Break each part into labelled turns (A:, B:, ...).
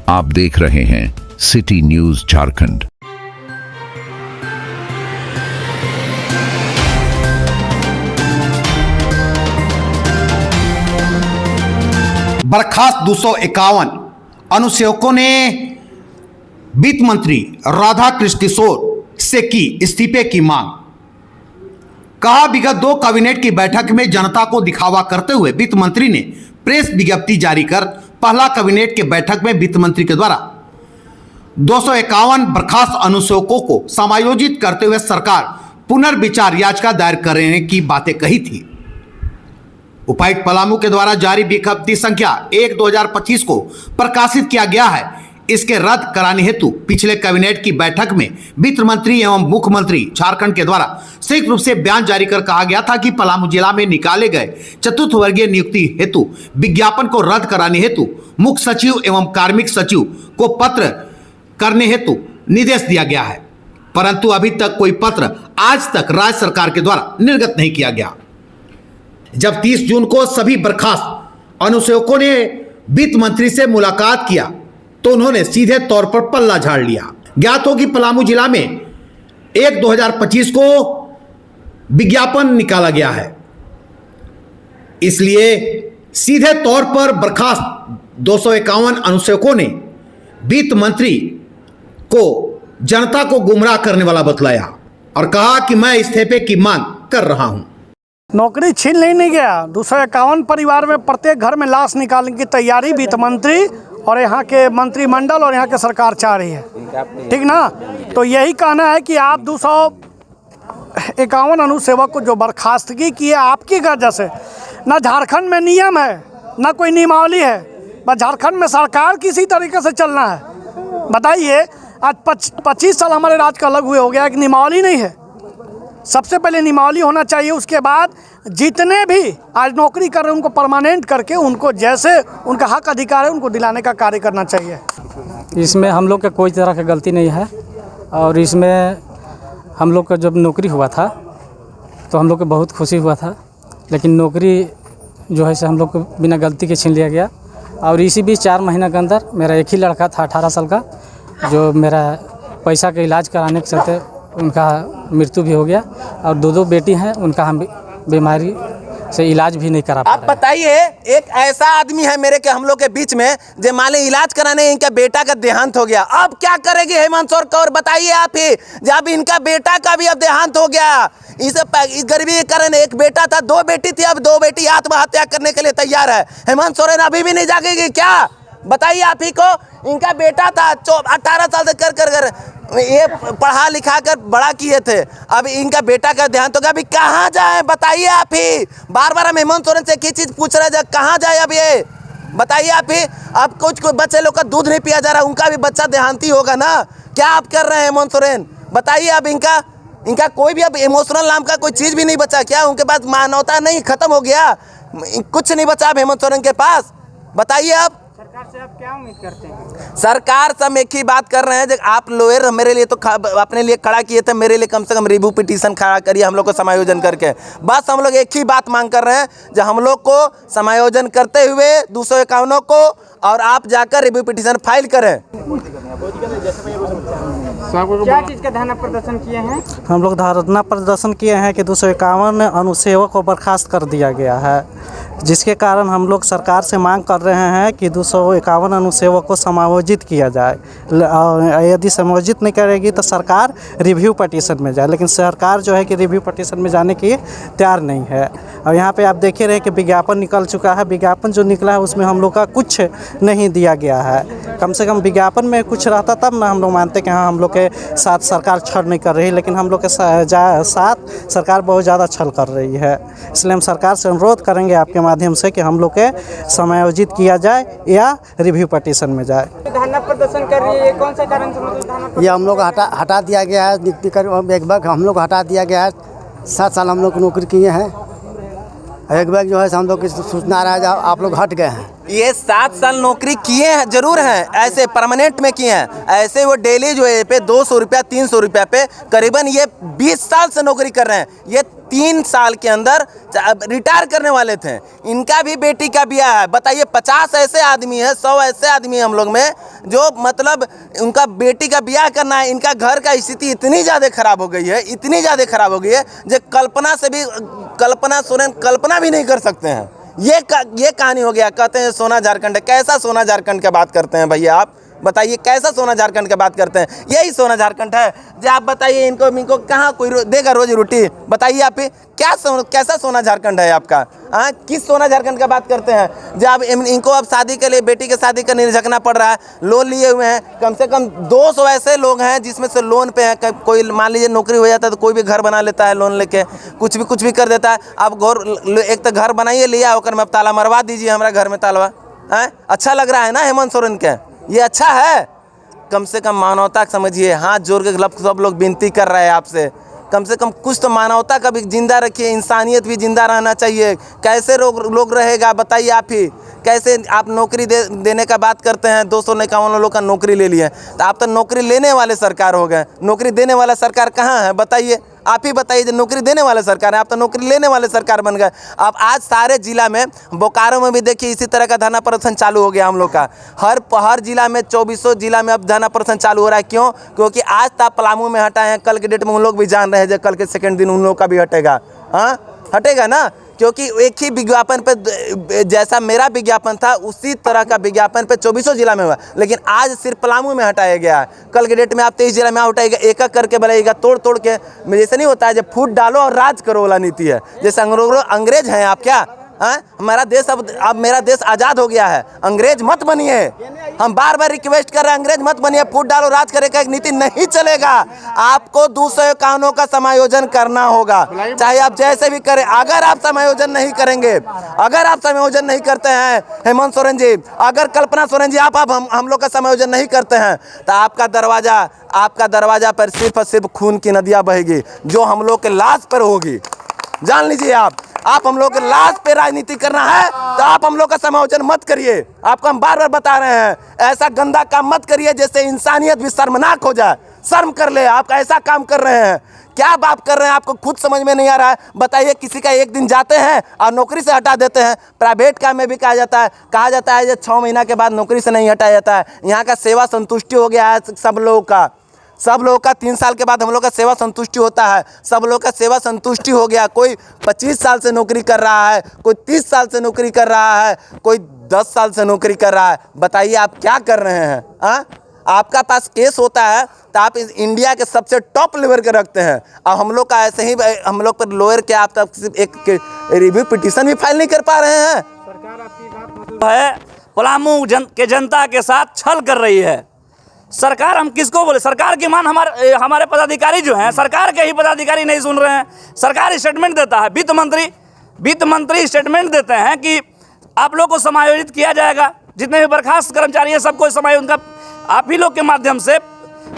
A: आप देख रहे हैं सिटी न्यूज झारखंड।
B: बर्खास्त 251 अनुसेवकों ने वित्त मंत्री राधा कृष्ण किशोर से की इस्तीफे की मांग। कहा, विगत 2 कैबिनेट की बैठक में जनता को दिखावा करते हुए वित्त मंत्री ने प्रेस विज्ञप्ति जारी कर पहला कैबिनेट के बैठक में वित्त मंत्री के द्वारा 251 बर्खास्त अनुसेवकों को समायोजित करते हुए सरकार पुनर्विचार याचिका दायर करने की बातें कही थी। उपायुक्त पलामू के द्वारा जारी विज्ञप्ति संख्या 1/2025 को प्रकाशित किया गया है। इसके रद्द कराने हेतु पिछले कैबिनेट की बैठक में वित्त मंत्री एवं मुख्यमंत्री झारखंड के द्वारा संयुक्त रूप से बयान जारी कर कहा गया था कि पलामू जिला में निकाले गए चतुर्थ वर्गीय नियुक्ति हेतु विज्ञापन को रद्द कराने हेतु मुख्य सचिव एवं कार्मिक सचिव को पत्र करने हेतु निर्देश दिया गया है, परंतु अभी तक कोई पत्र आज तक राज्य सरकार के द्वारा निर्गत नहीं किया गया। जब 30 जून को सभी बर्खास्त अनुसेवकों ने वित्त मंत्री से मुलाकात किया तो उन्होंने सीधे तौर पर पल्ला झाड़ लिया। ज्ञात हो कि पलामू जिला में 1/2025 को विज्ञापन निकाला गया है, इसलिए सीधे तौर पर बर्खास्त 251 अनुसेवकों ने वित्त मंत्री को जनता को गुमराह करने वाला बतलाया और कहा कि मैं इस्तीफे की मांग कर रहा हूं।
C: नौकरी छीन नहीं गया। 251 परिवार में प्रत्येक घर में लाश निकालने की तैयारी वित्त मंत्री और यहाँ के मंत्रिमंडल और यहाँ के सरकार चाह रही है, ठीक ना। तो यही कहना है कि आप 251 अनुसेवक को जो बर्खास्तगी की है आपकी वजह से, ना झारखंड में नियम है ना कोई नियमावली है, बस झारखंड में सरकार किसी तरीके से चलना है। बताइए, आज 25 साल हमारे राज्य का अलग हुए हो गया, एक नियमावली नहीं है। सबसे पहले नियमावली होना चाहिए, उसके बाद जितने भी आज नौकरी कर रहे हैं उनको परमानेंट करके उनको जैसे उनका हक अधिकार है उनको दिलाने का कार्य करना चाहिए।
D: इसमें हम लोग का कोई तरह की गलती नहीं है और इसमें हम लोग का जब नौकरी हुआ था तो हम लोग को बहुत खुशी हुआ था, लेकिन नौकरी जो है से हम लोग को बिना गलती के छीन लिया गया। और इसी बीच 4 महीना के अंदर मेरा एक ही लड़का था 18 साल का, जो मेरा पैसा का इलाज कराने के चलते उनका मृत्यु भी हो गया और 2 बेटी हैं, उनका हम बीमारी से इलाज भी नहीं करा पा रहे।
E: आप बताइए, एक ऐसा आदमी है मेरे के हम लोग के बीच में जो मान ली इलाज कराने इनका बेटा का देहांत हो गया, अब क्या करेगी हेमंत कौर? बताइए आप ही, जब इनका बेटा का भी अब देहांत हो गया, इस गरीबी के कारण एक बेटा था, 2 बेटी थी, अब 2 बेटी आत्महत्या करने के लिए तैयार है। हेमंत सोरेन अभी भी नहीं जागेगी क्या? बताइए आप ही को, इनका बेटा था 18 साल से कर ये पढ़ा लिखा कर बड़ा किए थे, अब इनका बेटा का ध्यान तो अभी कहाँ जाए? बताइए आप ही, बार बार हम हेमंत सोरेन से एक ही चीज़ पूछ रहे हैं, कहाँ जाए अब ये? बताइए आप ही, अब कुछ बच्चे लोग का दूध नहीं पिया जा रहा, उनका भी बच्चा देहांती होगा ना, क्या आप कर रहे हैं हेमंत सोरेन? बताइए, अब इनका कोई भी अब इमोशनल नाम का कोई चीज़ भी नहीं बचा क्या? उनके पास मानवता नहीं, खत्म हो गया, कुछ नहीं बचा अब हेमंत सोरेन के पास। बताइए आप
C: सरकार से आप क्या उम्मीद करते हैं?
E: सरकार से हम एक ही बात कर रहे हैं, जब आप लोयर मेरे लिए तो अपने लिए खड़ा किए थे, मेरे लिए कम से कम रिव्यू पिटीशन खड़ा करिए हम लोग को समायोजन करके। बस हम लोग एक ही बात मांग कर रहे हैं, जब हम लोग को समायोजन करते हुए 251 को और आप जाकर रिव्यू पिटीशन फाइल करें।
C: क्या चीज़ का धरना प्रदर्शन किए हैं?
D: हम लोग धरना प्रदर्शन किए हैं कि 251 अनुसेवक को बर्खास्त कर दिया गया है, जिसके कारण हम लोग सरकार से मांग कर रहे हैं कि 251 अनुसेवक को समायोजित किया जाए। यदि समायोजित नहीं करेगी तो सरकार रिव्यू पटिशन में जाए, लेकिन सरकार जो है कि रिव्यू पटिशन में जाने के तैयार नहीं है। और यहाँ पे आप देखे रहे कि विज्ञापन निकल चुका है, विज्ञापन जो निकला है उसमें हम लोग का कुछ नहीं दिया गया है। कम से कम विज्ञापन में कुछ रहता तब ना हम लोग मानते कि हाँ हम लोग के साथ सरकार छल नहीं कर रही, लेकिन हम लोग के साथ सरकार बहुत ज़्यादा छल कर रही है। इसलिए हम सरकार से अनुरोध करेंगे आपके माध्यम से कि हम लोग के समायोजित किया जाए या रिव्यू पटिशन में जाए।
C: धरना प्रदर्शन कर रही है, कौन सा कारण से?
F: ये हम लोग हटा दिया गया है, नियुक्ति कर एक बार हम लोग हटा दिया गया है। 7 साल हम लोग नौकरी किए हैं, एक बार जो है हम लोग की सूचना आ रहा है आप लोग हट गए हैं,
E: ये 7 साल नौकरी किए हैं, जरूर हैं, ऐसे परमानेंट में किए हैं, ऐसे वो डेली जो है पे 200 रुपया 300 रुपया पे करीबन ये 20 साल से नौकरी कर रहे हैं। ये 3 साल के अंदर रिटायर करने वाले थे। इनका भी बेटी का ब्याह है। बताइए 50 ऐसे आदमी है, 100 ऐसे आदमी है हम लोग में जो मतलब उनका बेटी का ब्याह करना है। इनका घर का स्थिति इतनी ज़्यादा खराब हो गई है, इतनी ज़्यादा खराब हो गई है जो कल्पना भी नहीं कर सकते हैं। ये कहानी हो गया। कहते हैं सोना झारखंड है। कैसा सोना झारखंड की बात करते हैं भैया आप? बताइए कैसा सोना झारखंड की बात करते हैं? यही सोना झारखंड है जो आप बताइए इनको कहाँ कोई देगा रोजी रोटी? बताइए आप कैसा सोना झारखंड है आपका? हाँ, किस सोना झारखंड की बात करते हैं जब इनको अब शादी के लिए बेटी के शादी का झकना पड़ रहा है? लोन लिए हुए हैं, कम से कम 200 ऐसे लोग हैं जिसमें से लोन पे हैं। कोई मान लीजिए नौकरी हो जाता है तो कोई भी घर बना लेता है लोन लेके, कुछ भी कर देता है। अब एक तो घर बनाइए लिया होकर में अब ताला मरवा दीजिए हमारा घर में ताला है। अच्छा लग रहा है ना हेमंत सोरेन के? ये अच्छा है? कम से कम मानवता समझिए। हाथ जोड़ के सब लोग विनती कर रहे हैं आपसे, कम से कम कुछ तो मानवता का भी जिंदा रखिए, इंसानियत भी जिंदा रहना चाहिए। कैसे लोग रहेगा बताइए आप ही? कैसे आप नौकरी देने का बात करते हैं? 251 लोग का नौकरी ले लिए, तो आप तो नौकरी लेने वाले सरकार हो गए। नौकरी देने वाला सरकार कहाँ है बताइए? आप ही बताइए। जो नौकरी देने वाले सरकार है, आप तो नौकरी लेने वाले सरकार बन गए। अब आज सारे जिला में, बोकारो में भी देखिए इसी तरह का धरना प्रदर्शन चालू हो गया हम लोग का। हर जिला में 2400 जिला में अब धरना प्रदर्शन चालू हो रहा है। क्यों? क्योंकि आज तक पलामू में हटाए हैं, कल के डेट में उन लोग भी जान रहे हैं जो कल के सेकंड दिन उन लोग का भी हटेगा। हाँ, हटेगा ना, क्योंकि एक ही विज्ञापन पे जैसा मेरा विज्ञापन था उसी तरह का विज्ञापन पे 2400 जिला में हुआ, लेकिन आज सिर्फ पलामू में हटाया गया है। कल के डेट में आप 23 जिला में उठाएगा, एक एक करके बनाएगा, तोड़ के। जैसे नहीं होता है जब फूट डालो और राज करो वाला नीति है। जैसे अंग्रेज हैं आप क्या? हाँ, हमारा देश अब मेरा देश आज़ाद हो गया है। अंग्रेज मत बनिए, हम बार बार रिक्वेस्ट कर रहे हैं, अंग्रेज मत बनिए। फूट डालो राज करे का एक नीति नहीं चलेगा। आपको 251 का समायोजन करना होगा, चाहे आप जैसे भी करें। अगर आप समायोजन नहीं करेंगे, अगर आप समायोजन नहीं करते हैं हेमंत सोरेन जी, अगर कल्पना सोरेन जी आप हम लोग का समायोजन नहीं करते हैं तो आपका दरवाजा पर सिर्फ और सिर्फ खून की नदियाँ बहेगी जो हम लोग के लाश पर होगी। जान लीजिए आप हम लोग के लाश पे राजनीति करना है तो आप हम लोग का समायोजन मत करिए। आपको हम बार बार बता रहे हैं, ऐसा गंदा काम मत करिए जिससे इंसानियत भी शर्मनाक हो जाए। शर्म कर ले, आप ऐसा काम कर रहे हैं। क्या बात कर रहे हैं आपको खुद समझ में नहीं आ रहा है? बताइए, किसी का एक दिन जाते हैं और नौकरी से हटा देते हैं। प्राइवेट काम में भी कहा जाता है जो 6 महीना के बाद नौकरी से नहीं हटाया जाता है। यहाँ का सेवा संतुष्टि हो गया है सब लोगों का 3 साल के बाद हम लोग का सेवा संतुष्टि होता है। सब लोग का सेवा संतुष्टि हो गया। कोई 25 साल से नौकरी कर रहा है, कोई 30 साल से नौकरी कर रहा है, कोई 10 साल से नौकरी कर रहा है। बताइए आप क्या कर रहे हैं? हाँ, आपका पास केस होता है तो आप इस इंडिया के सबसे टॉप लेवल के रखते हैं, और हम लोग का ऐसे ही हम लोग पर लोअर के आप तक सिर्फ एक रिव्यू पिटीशन भी फाइल नहीं कर पा रहे हैं।
G: सरकार आपकी बात है पलामू के जनता के साथ छल कर रही है। सरकार हम किसको बोले? सरकार की मान हमारे पदाधिकारी जो हैं, सरकार के ही पदाधिकारी नहीं सुन रहे हैं। सरकार स्टेटमेंट देता है, वित्त मंत्री स्टेटमेंट देते हैं कि आप लोग को समायोजित किया जाएगा, जितने भी बर्खास्त कर्मचारी हैं सबको समायोजन का। आप ही लोग के माध्यम से,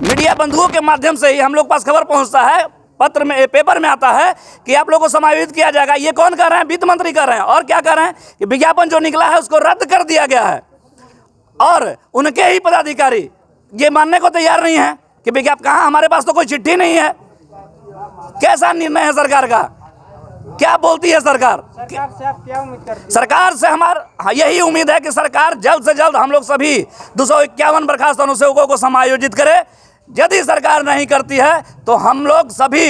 G: मीडिया बंधुओं के माध्यम से ही हम लोग पास खबर पहुंचता है, पत्र में पेपर में आता है कि आप लोगों को समायोजित किया जाएगा। ये कौन कर रहे हैं? वित्त मंत्री कर रहे हैं। और क्या कर रहे हैं कि विज्ञापन जो निकला है उसको रद्द कर दिया गया है, और उनके ही पदाधिकारी ये मानने को तैयार नहीं है कि विज्ञापन कहाँ, हमारे पास तो कोई चिट्ठी नहीं है। कैसा निर्णय है सरकार का? क्या बोलती है सरकार?
F: सरकार से आप क्या उम्मीद करते हैं?
G: सरकार से हमार यही उम्मीद है कि सरकार जल्द से जल्द हम लोग सभी 251 बर्खास्त अनुसेवकों को समायोजित करे। यदि सरकार नहीं करती है तो हम लोग सभी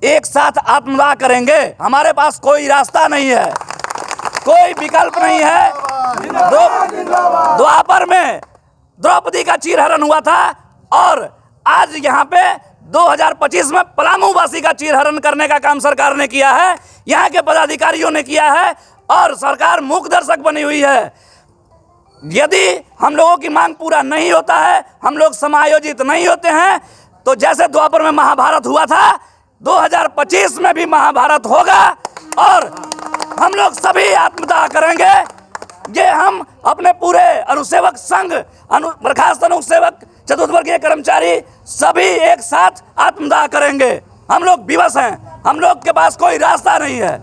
G: एक साथ आत्मदाह करेंगे। हमारे पास कोई रास्ता नहीं है, कोई विकल्प नहीं है। द्वापर में द्रौपदी का चीरहरण हुआ था, और आज यहाँ पे 2025 में पलामू वासी का चीरहरण करने का काम सरकार ने किया है, यहाँ के पदाधिकारियों ने किया है, और सरकार मूक दर्शक बनी हुई है। यदि हम लोगों की मांग पूरा नहीं होता है, हम लोग समायोजित नहीं होते हैं, तो जैसे द्वापर में महाभारत हुआ था, 2025 में भी महाभारत होगा, और हम लोग सभी आत्मदाह करेंगे। ये हम अपने पूरे अनुसेवक संघ, बर्खास्त अनुसेवक, चतुर्थवर्गीय कर्मचारी सभी एक साथ आत्मदाह करेंगे। हम लोग विवश हैं, हम लोग के पास कोई रास्ता नहीं है।